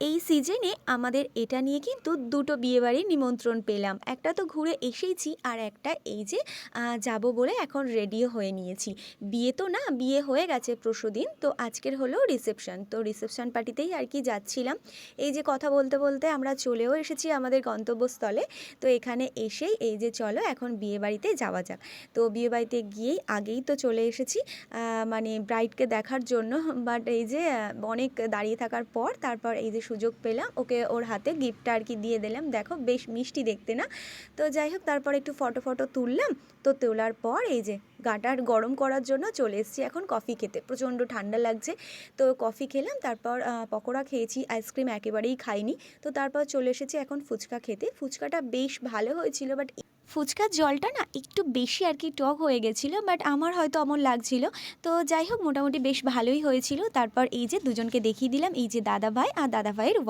এই সিজনে আমাদের এটা নিয়ে কিন্তু দুটো বিয়েবাড়ির নিমন্ত্রণ পেলাম। একটা তো ঘুরে এসেইছি, আর একটা এই যে যাব বলে এখন রেডিও হয়ে নিয়েছি। বিয়ে তো না, বিয়ে হয়ে গেছে পরশুদিন, তো আজকের হলো রিসেপশন। তো রিসেপশন পার্টিতেই আর কি যাচ্ছিলাম। এই যে কথা বলতে বলতে আমরা চলেও এসেছি আমাদের গন্তব্যস্থলে। তো এখানে এসেই এই যে চলো এখন বিয়েবাড়িতে যাওয়া যাক। তো বিয়েবাড়িতে গিয়েই আগেই তো চলে এসেছি মানে ব্রাইডকে দেখার জন্য। বাট এই যে অনেক দাঁড়িয়ে থাকার পর তারপর এই যে সুযোগ পেলাম, ওকে ওর হাতে গিফটটা আর কি দিয়ে দিলাম। দেখো বেশ মিষ্টি দেখতে না? তো যাই হোক, তারপর একটু ফটো তুললাম। তো তোলার পর এই যে গাটার গরম করার জন্য চলে এসেছি এখন কফি খেতে। প্রচণ্ড ঠান্ডা লাগছে, তো কফি খেলাম। তারপর পকোড়া খেয়েছি, আইসক্রিম একেবারেই খাইনি। তো তারপর চলে এসেছি এখন ফুচকা খেতে। ফুচকাটা বেশ ভালো হয়েছিল, বাট ফুচকার জলটা না একটু বেশি আর কি টক হয়ে গেছিলো, বাট আমার হয়তো অমন লাগছিল। তো যাই হোক, মোটামুটি বেশ ভালোই হয়েছিল। তারপর এই যে দুজনকে দেখিয়ে দিলাম, এই যে দাদা ভাই আর দাদা ভাইয়ের ওয়াইফ।